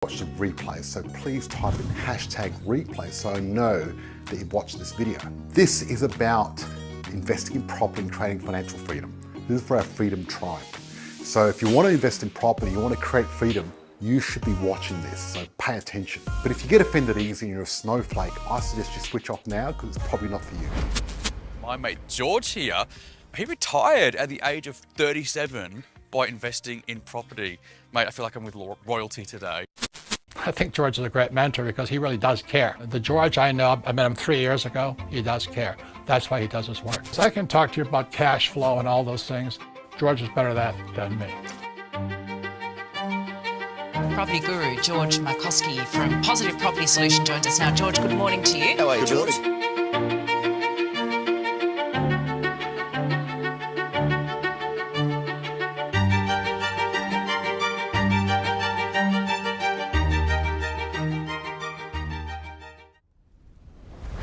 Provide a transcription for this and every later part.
watch the replay, so please type in hashtag replay so I know that you've watched this video. This is about investing in property and creating financial freedom. This is for our Freedom Tribe. So if you want to invest in property, you want to create freedom, you should be watching this, so pay attention. But if you get offended easy and you're a snowflake, I suggest you switch off now because it's probably not for you. My mate George here, he retired at the age of 37 by investing in property. Mate, I feel like I'm with royalty today. I think George is a great mentor because he really does care. The George I know, I met him 3 years ago, he does care. That's why he does his work. So I can talk to you about cash flow and all those things. George is better at that than me. Property guru George Markowski from Positive Property Solution joins us now. George, good morning to you. How are you, George?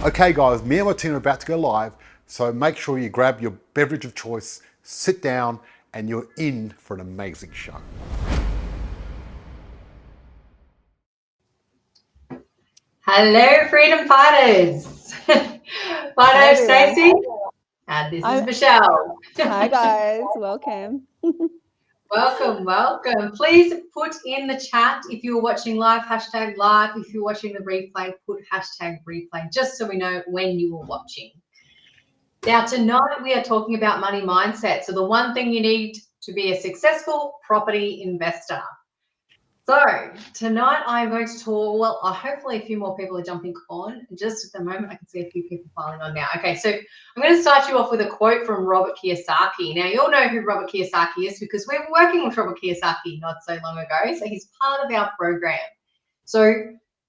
Okay guys, me and my team are about to go live, so make sure you grab your beverage of choice, sit down, and you're in for an amazing show. Hello, Freedom Fighters. My name's Stacey, and this is Michelle. Hi guys, welcome. Welcome. Please put in the chat if you're watching live, hashtag live. If you're watching the replay, put hashtag replay, just so we know when you are watching. Now, tonight we are talking about money mindset. So the one thing you need to be a successful property investor. So tonight I'm going to talk, well, hopefully a few more people are jumping on. Just at the moment, I can see a few people filing on now. Okay, so I'm going to start you off with a quote from Robert Kiyosaki. Now, you all know who Robert Kiyosaki is because we were working with Robert Kiyosaki not so long ago. So he's part of our program. So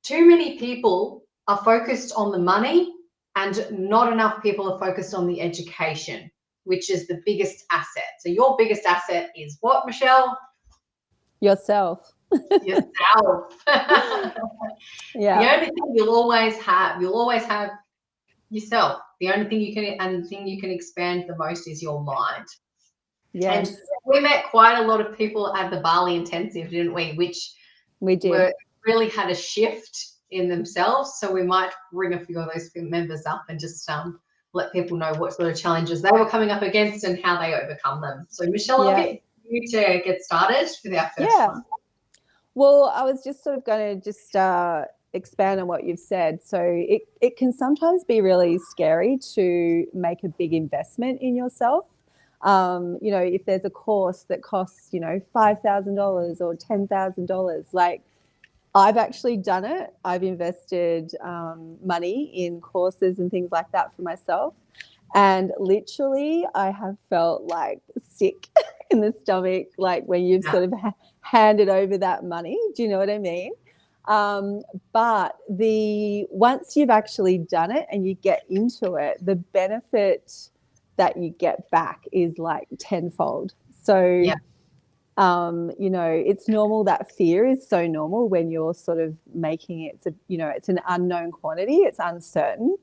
too many people are focused on the money and not enough people are focused on the education, which is the biggest asset. So your biggest asset is what, Michelle? Yourself. Yourself. Yeah. The only thing you'll always have yourself. The only thing you can expand the most is your mind. Yes. And we met quite a lot of people at the Bali Intensive, didn't we? Which we did. Really had a shift in themselves. So we might bring a few of those members up and just let people know what sort of challenges they were coming up against and how they overcome them. So Michelle, I'll get you to get started with our first one. Well, I was just sort of going to expand on what you've said. So it can sometimes be really scary to make a big investment in yourself. If there's a course that costs, $5,000 or $10,000, like I've actually done it. I've invested money in courses and things like that for myself. And literally I have felt like sick in the stomach, like when you've sort of handed over that money. Do you know what I mean? But once you've actually done it and you get into it, the benefit that you get back is like tenfold. So, it's normal. That fear is so normal when you're sort of making it. It's an unknown quantity. It's uncertain.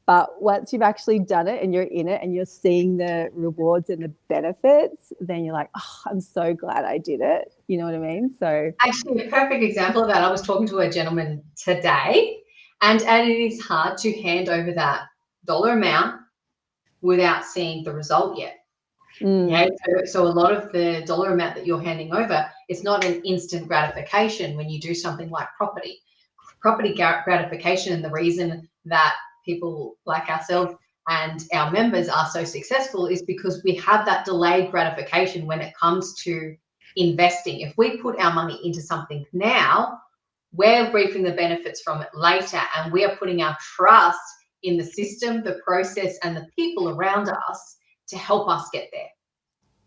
But once you've actually done it and you're in it and you're seeing the rewards and the benefits, then you're like, oh, I'm so glad I did it. You know what I mean? So actually, a perfect example of that, I was talking to a gentleman today, and it is hard to hand over that dollar amount without seeing the result yet. Okay? So a lot of the dollar amount that you're handing over, it's not an instant gratification when you do something like property. Property gratification, and the reason that people like ourselves and our members are so successful is because we have that delayed gratification when it comes to investing. If we put our money into something now, we're reaping the benefits from it later, and we are putting our trust in the system, the process, and the people around us to help us get there.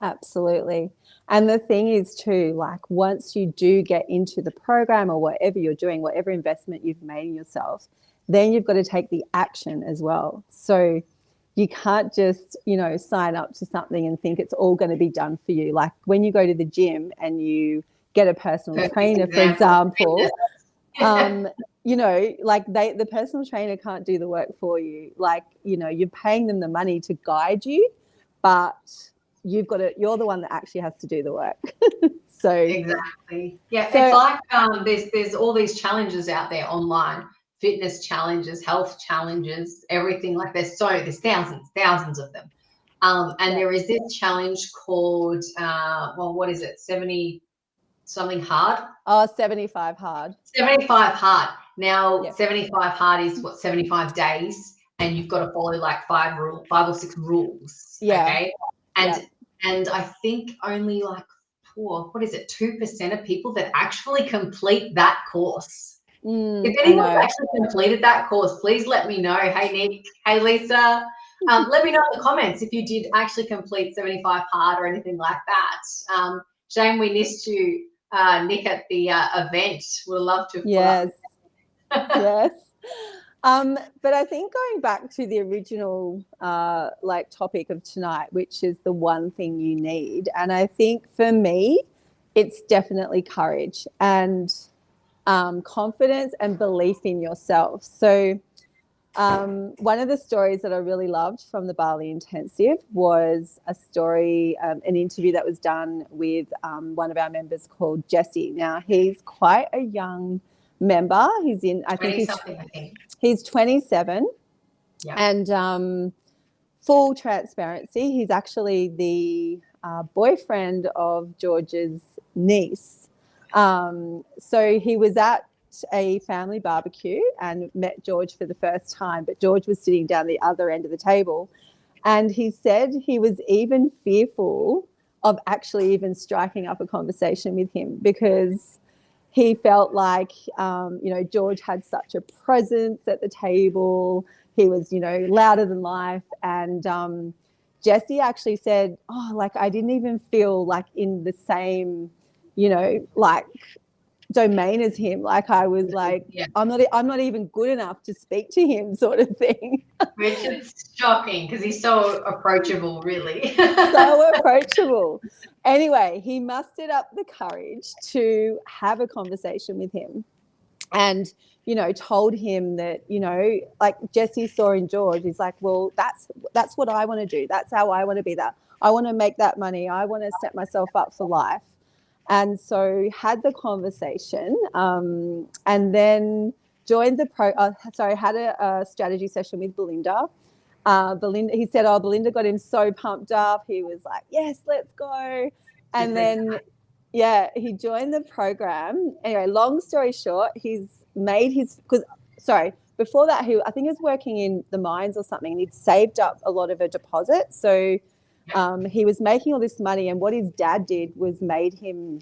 Absolutely. And the thing is too, like once you do get into the program or whatever you're doing, whatever investment you've made in yourself, then you've got to take the action as well. So you can't just, sign up to something and think it's all going to be done for you. Like when you go to the gym and you get a personal trainer, for example, the personal trainer can't do the work for you. Like, you're paying them the money to guide you, but you're the one that actually has to do the work. So Exactly. Yeah, So- it's like there's all these challenges out there online, fitness challenges, health challenges, everything. Like there's thousands of them. And Yeah. there is this challenge called well, what is it? 70 something hard. 75 hard. 75 hard. Now, Yeah. 75 hard is what, 75 days, and you've got to follow like five or six rules. Yeah. Okay. And Yeah. and I think only like what is it, 2% of people that actually if I anyone's know. actually completed that course, please let me know. Hey Nick, hey Lisa, let me know in the comments if you did actually complete 75 hard or anything like that. Shame we missed you, Nick, at the event. We'd love to have Yes. Yes. But I think going back to the original topic of tonight, which is the one thing you need, and I think for me, it's definitely courage and confidence and belief in yourself. So one of the stories that I really loved from the Bali Intensive was a story, an interview that was done with one of our members called Jesse. Now, he's quite a young member. He's in, I think he's 27. Yeah. And full transparency, he's actually the boyfriend of George's niece. So he was at a family barbecue and met George for the first time, but George was sitting down the other end of the table, and he said he was even fearful of actually even striking up a conversation with him because he felt like George had such a presence at the table. He was louder than life. And Jesse actually said, I didn't even feel like in the same domain as him. Like I was like, yeah. I'm not even good enough to speak to him, sort of thing. Which is shocking because he's so approachable, really. So approachable. Anyway, he mustered up the courage to have a conversation with him and, told him that, like Jesse saw in George, he's like, well, that's what I want to do. That's how I want to be that. I want to make that money. I want to set myself up for life. And so had the conversation and then joined had a strategy session with Belinda. He said, Belinda got him so pumped up. He was like, yes, let's go. And then, he joined the program. Anyway, long story short, he's made before that, I think he was working in the mines or something, and he'd saved up a lot of a deposit. So he was making all this money, and what his dad did was made him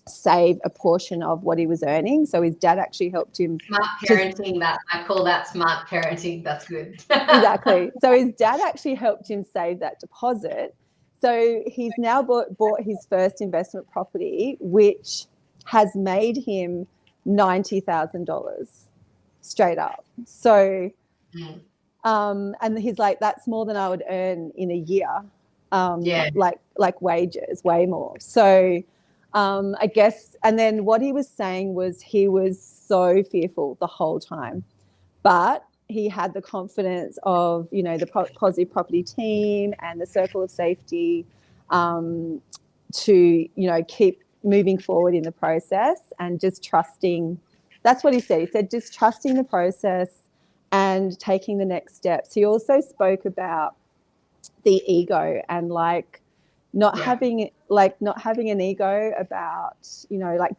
save a portion of what he was earning. So his dad actually helped him. Smart parenting, I call that smart parenting. That's good. Exactly. So his dad actually helped him save that deposit. So he's now bought his first investment property, which has made him $90,000 straight up. So, and he's like, that's more than I would earn in a year. Like wages, way more. So I guess, and then what he was saying was he was so fearful the whole time, but he had the confidence of, the Positive Property team and the circle of safety to, keep moving forward in the process and just trusting. That's what he said. He said, just trusting the process and taking the next steps. He also spoke about the ego and not having an ego about,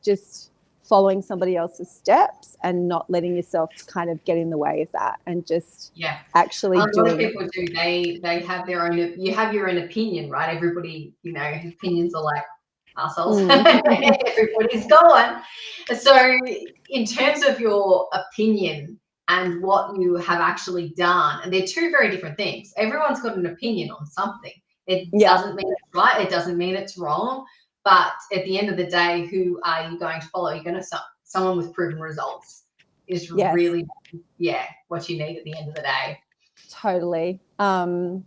just following somebody else's steps and not letting yourself kind of get in the way of that and just actually doing. A lot of people do. They have their own. You have your own opinion, right? Everybody, opinions are like assholes. Everybody's going. So, in terms of your opinion and what you have actually done, and they're two very different things. Everyone's got an opinion on something. It doesn't mean it's right. It doesn't mean it's wrong. But at the end of the day, who are you going to follow? You're going to someone with proven results is really, what you need at the end of the day. Totally. And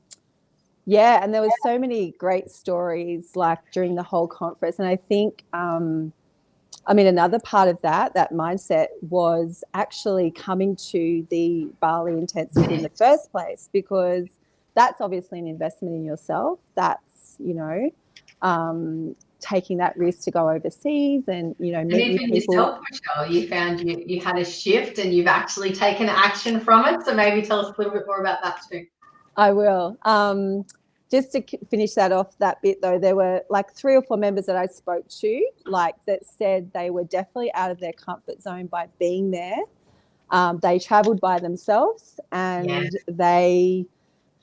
there was so many great stories during the whole conference. And I think, another part of that mindset was actually coming to the Bali Intensive in the first place, because that's obviously an investment in yourself. That's, taking that risk to go overseas and, you know, And meet new even people. yourself, Michelle, you found you had a shift and you've actually taken action from it. So maybe tell us a little bit more about that too. I will. Just to finish that off that bit though, there were like 3 or 4 members that I spoke to, like that said they were definitely out of their comfort zone by being there. They traveled by themselves and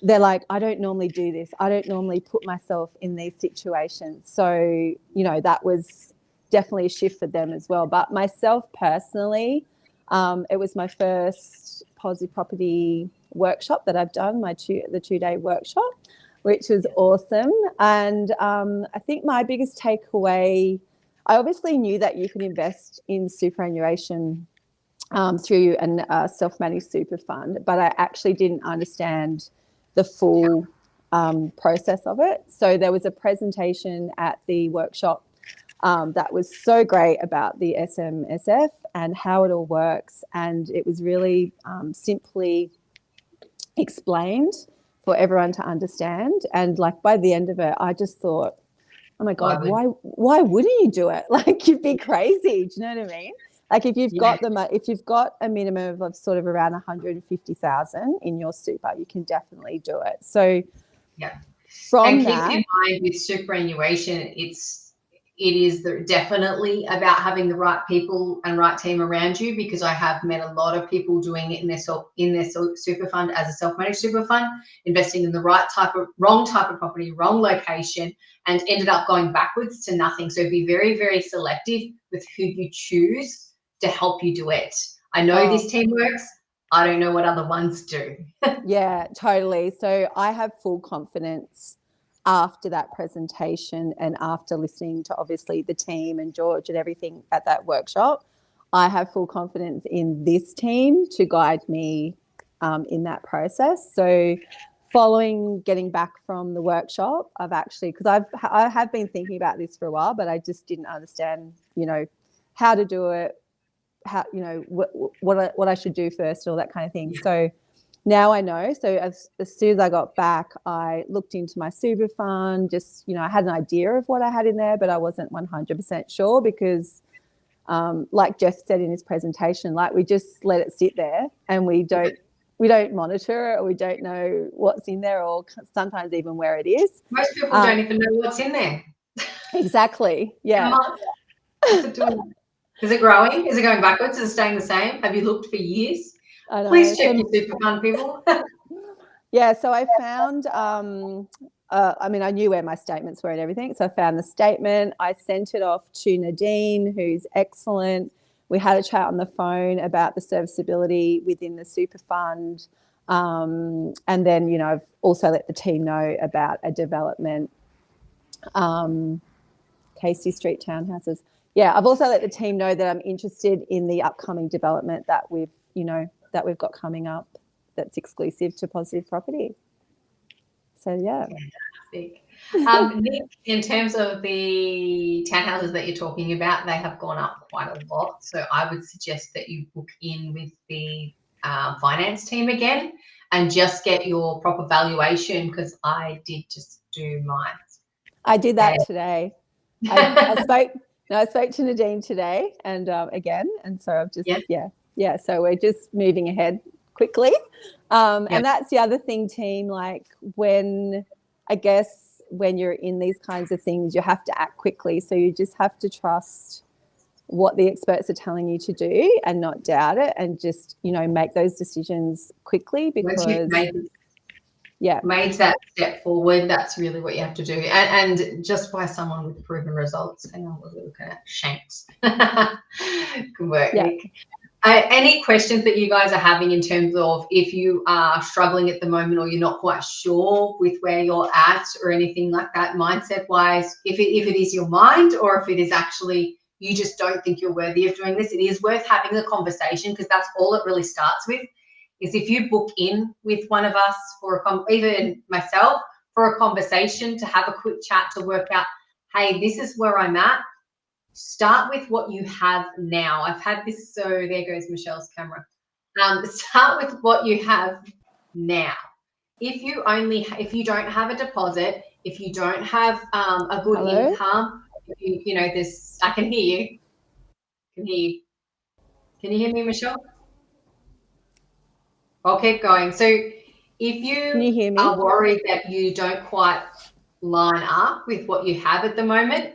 they're like, I don't normally do this. I don't normally put myself in these situations. So, you know, that was definitely a shift for them as well. But myself personally, it was my first positive property workshop that I've done, the 2-day workshop, which was awesome. And I think my biggest takeaway, I obviously knew that you could invest in superannuation through a self-managed super fund, but I actually didn't understand the full process of it. So there was a presentation at the workshop that was so great about the SMSF and how it all works. And it was really simply explained for everyone to understand. And like by the end of it, I just thought, oh my God, why wouldn't you do it? Like you'd be crazy. Do you know what I mean? Like if you've got a minimum of sort of around 150,000 in your super, you can definitely do it. So from that, keep in mind with superannuation, it is definitely about having the right people and right team around you, because I have met a lot of people doing it in their super fund as a self-managed super fund, investing in the wrong type of property, wrong location, and ended up going backwards to nothing. So be very, very selective with who you choose to help you do it. I know this team works. I don't know what other ones do. Yeah, totally. So I have full confidence after that presentation and after listening to obviously the team and George and everything at that workshop. I have full confidence in this team to guide me in that process. So following getting back from the workshop, I've actually, because I have been thinking about this for a while, but I just didn't understand, you know, how to do it, how, you know, what I should do first, all that kind of thing. So now I know. So as soon as I got back, I looked into my super fund, just, you know, I had an idea of what I had in there, but I wasn't 100% sure because like Jeff said in his presentation, like we just let it sit there and we don't monitor it, or we don't know what's in there, or sometimes even where it is. Most people don't even know what's in there. Exactly. Yeah. What's it doing? Is it growing? Is it going backwards? Is it staying the same? Have you looked for years? I know. Please check your super fund, people. Yeah, so I found, I mean, I knew where my statements were and everything. So I found the statement. I sent it off to Nadine, who's excellent. We had a chat on the phone about the serviceability within the super fund. And then, you know, I've also let the team know about a development, Casey Street townhouses. Yeah, I've also let the team know that I'm interested in the upcoming development that we've got coming up that's exclusive to Positive Property. So, yeah. Fantastic. Nick, in terms of the townhouses that you're talking about, they have gone up quite a lot. So I would suggest that you book in with the finance team again and just get your proper valuation, because I did just do mine. I did that today. I spoke to Nadine today and again, and so I've just so we're just moving ahead quickly. And that's the other thing, team, like when you're in these kinds of things, you have to act quickly. So you just have to trust what the experts are telling you to do and not doubt it, and just, you know, make those decisions quickly, because made that step forward, that's really what you have to do. And just by someone with proven results. Hang on, what are we looking at? Shanks. Good work, Nick. Any questions that you guys are having in terms of if you are struggling at the moment, or you're not quite sure with where you're at or anything like that, mindset wise, if it is your mind, or if it is actually you just don't think you're worthy of doing this, it is worth having a conversation, because that's all it really starts with. Is if you book in with one of us for even myself, for a conversation, to have a quick chat to work out, hey, this is where I'm at. Start with what you have now. I've had this, so there goes Michelle's camera. Start with what you have now. If you don't have a deposit, if you don't have a good income, you know, I can hear you. Can you hear me, Michelle? I'll keep going. So if Can you hear me? are worried that you don't quite line up with what you have at the moment,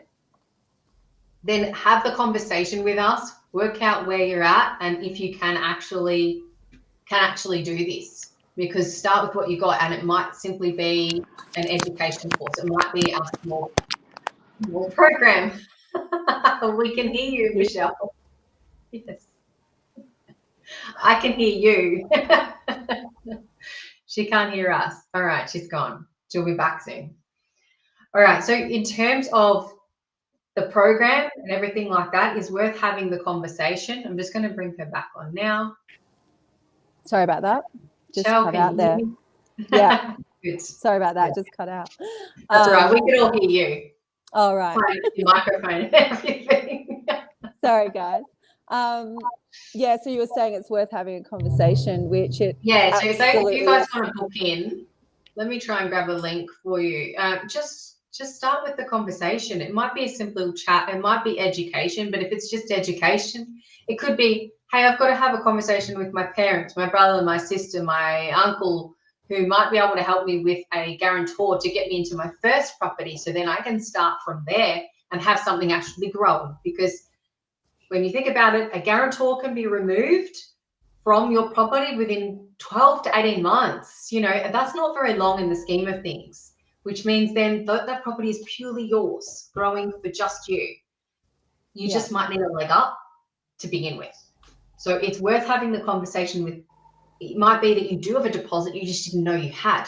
then have the conversation with us, work out where you're at, and if you can actually do this. Because start with what you got, and it might simply be an education course. It might be a small program. We can hear you, Michelle. Yes. I can hear you. She can't hear us. All right, she's gone. She'll be back soon. All right, so in terms of the program and everything like that, is worth having the conversation. I'm just going to bring her back on now. Sorry about that. Just Michelle, cut out there. you? Yeah. Good. Sorry about that. Just cut out. That's all right. We can all hear you. All right. Your microphone and everything. Sorry, guys. Yeah, so you were saying it's worth having a conversation, which it Yeah, so if you guys is. want to book in, let me try and grab a link for you. Just start with the conversation. It might be a simple chat. It might be education, but if it's just education, it could be, hey, I've got to have a conversation with my parents, my brother, my sister, my uncle, who might be able to help me with a guarantor to get me into my first property. So then I can start from there and have something actually growing. Because when you think about it, a guarantor can be removed from your property within 12 to 18 months. You know, that's not very long in the scheme of things, which means then that property is purely yours, growing for just you. You just might need a leg up to begin with. So it's worth having the conversation with. It might be that you do have a deposit, you just didn't know you had.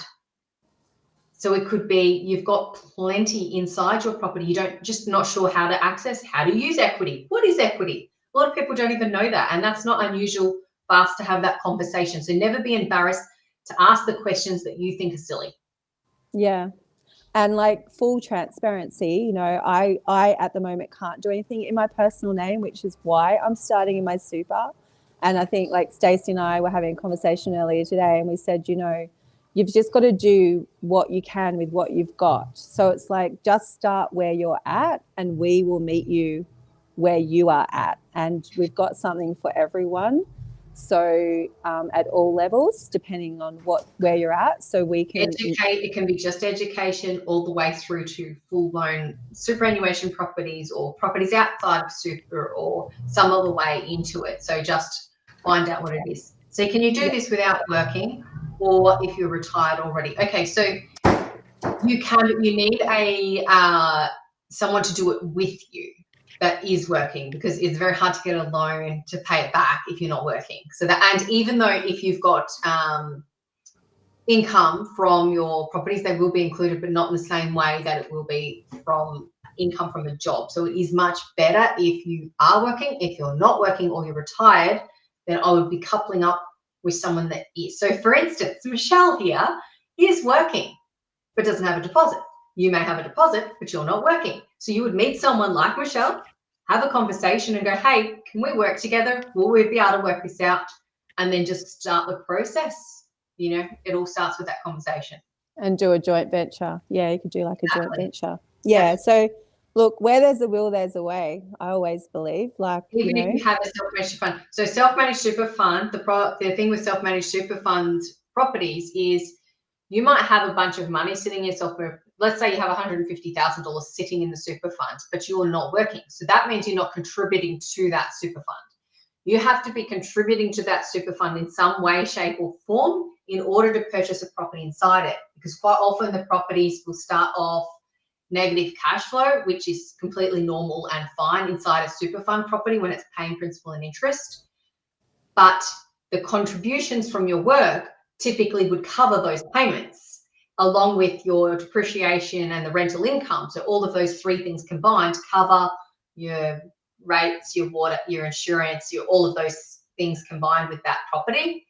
So it could be you've got plenty inside your property. You don't, just not sure how to access, how to use equity. What is equity? A lot of people don't even know that. And that's not unusual for us to have that conversation. So never be embarrassed to ask the questions that you think are silly. Yeah. And like full transparency, you know, I at the moment can't do anything in my personal name, which is why I'm starting in my super. And I think like Stacey and I were having a conversation earlier today, and we said, you know, you've just got to do what you can with what you've got. So it's like, just start where you're at and we will meet you where you are at. And we've got something for everyone. So at all levels, depending on where you're at, so we can educate. It can be just education all the way through to full-blown superannuation properties or properties outside of super or some other way into it. So just find out what it is. So can you do this without working, or if you're retired already? Okay, so you need a someone to do it with you that is working, because it's very hard to get a loan to pay it back if you're not working. So that, and even though if you've got income from your properties, they will be included, but not in the same way that it will be from income from a job. So it is much better if you are working. If you're not working or you're retired, then I would be coupling up with someone that is. So for instance, Michelle here is working, but doesn't have a deposit. You may have a deposit, but you're not working. So you would meet someone like Michelle, have a conversation and go, hey, can we work together? Will we be able to work this out? And then just start the process. You know, it all starts with that conversation. And do a joint venture. Yeah, you could do like a joint venture. Yeah. So look, where there's a will, there's a way. I always believe, like, even if you have a self-managed fund. So self-managed super fund, the thing with self-managed super fund properties is you might have a bunch of money sitting in yourself. Let's say you have $150,000 sitting in the super fund, but you're not working. So that means you're not contributing to that super fund. You have to be contributing to that super fund in some way, shape, or form in order to purchase a property inside it. Because quite often the properties will start off negative cash flow, which is completely normal and fine inside a super fund property when it's paying principal and interest. But the contributions from your work typically would cover those payments, along with your depreciation and the rental income. So all of those three things combined cover your rates, your water, your insurance, all of those things combined with that property.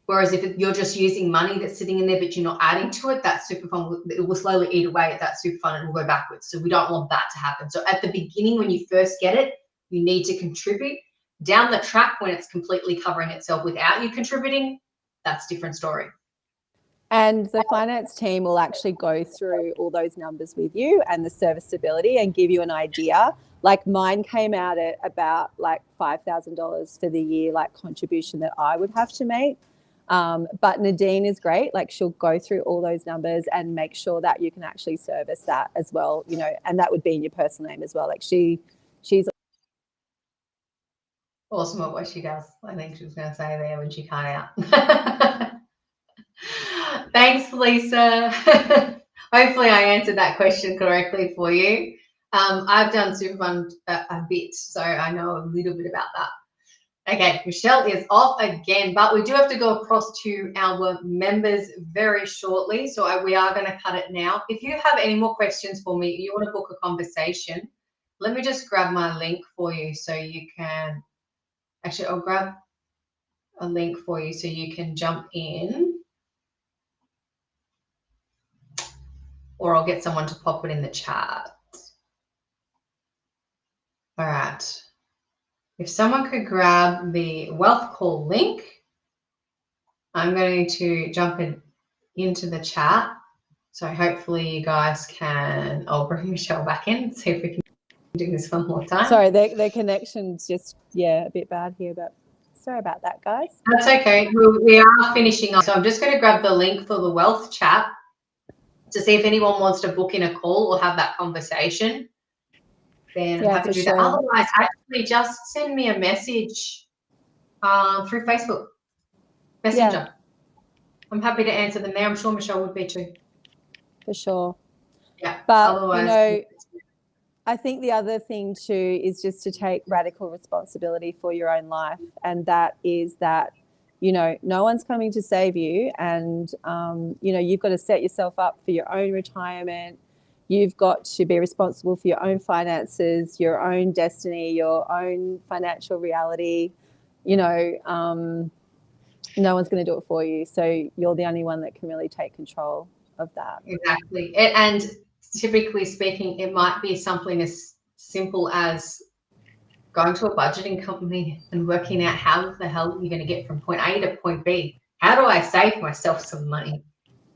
Whereas if you're just using money that's sitting in there, but you're not adding to it, that super fund, it will slowly eat away at that super fund and will go backwards. So we don't want that to happen. So at the beginning, when you first get it, you need to contribute. Down the track, when it's completely covering itself without you contributing, that's a different story. And the finance team will actually go through all those numbers with you and the serviceability and give you an idea. Like mine came out at about like $5,000 for the year, like contribution that I would have to make. But Nadine is great. Like she'll go through all those numbers and make sure that you can actually service that as well, you know, and that would be in your personal name as well. Like she's awesome at what she does. I think she was going to say there when she cut out. Thanks, Lisa. Hopefully I answered that question correctly for you. I've done Superfund a bit, so I know a little bit about that. Okay, Michelle is off again, but we do have to go across to our members very shortly, so we are going to cut it now. If you have any more questions for me, you want to book a conversation, let me just grab my link for you so you can, actually I'll grab a link for you so you can jump in, or I'll get someone to pop it in the chat. All right. If someone could grab the Wealth Call link, I'm going to jump into the chat. So hopefully you guys can, I'll bring Michelle back in, see if we can do this one more time. sorry, the connection's just, yeah, a bit bad here, but sorry about that, guys. That's okay. We are finishing up. So I'm just going to grab the link for the Wealth chat to see if anyone wants to book in a call or have that conversation. Then I'm happy to do that. Otherwise, actually just send me a message through Facebook Messenger. Yeah. I'm happy to answer them there. I'm sure Michelle would be too. For sure. Yeah. But, otherwise, you know, I think the other thing too is just to take radical responsibility for your own life. And that is that, you know, no one's coming to save you. And, you know, you've got to set yourself up for your own retirement. You've got to be responsible for your own finances, your own destiny, your own financial reality. You know, no one's going to do it for you. So you're the only one that can really take control of that. Exactly. And typically speaking, it might be something as simple as going to a budgeting company and working out how the hell you're going to get from point A to point B. How do I save myself some money?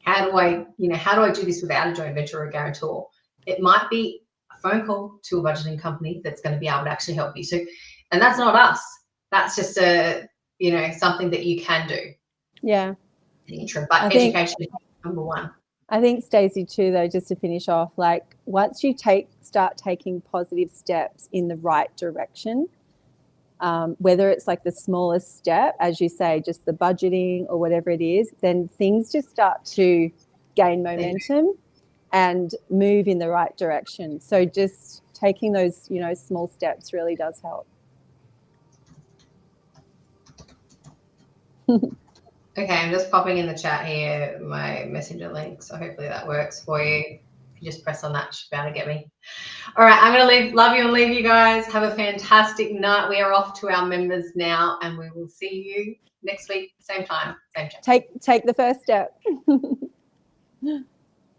How do I, you know, how do I do this without a joint venture or a guarantor? It might be a phone call to a budgeting company that's going to be able to actually help you. So, and that's not us. That's just a, you know, something that you can do. Yeah. But education is number one. I think, Stacey, too, though, just to finish off, like once you start taking positive steps in the right direction, whether it's like the smallest step, as you say, just the budgeting or whatever it is, then things just start to gain momentum and move in the right direction. So just taking those, you know, small steps really does help. Okay, I'm just popping in the chat here my messenger link, so hopefully that works for you. If you just press on that, you should be able to get me. All right, I'm going to leave. Love you and leave you guys. Have a fantastic night. We are off to our members now, and we will see you next week, same time, same channel. Take the first step.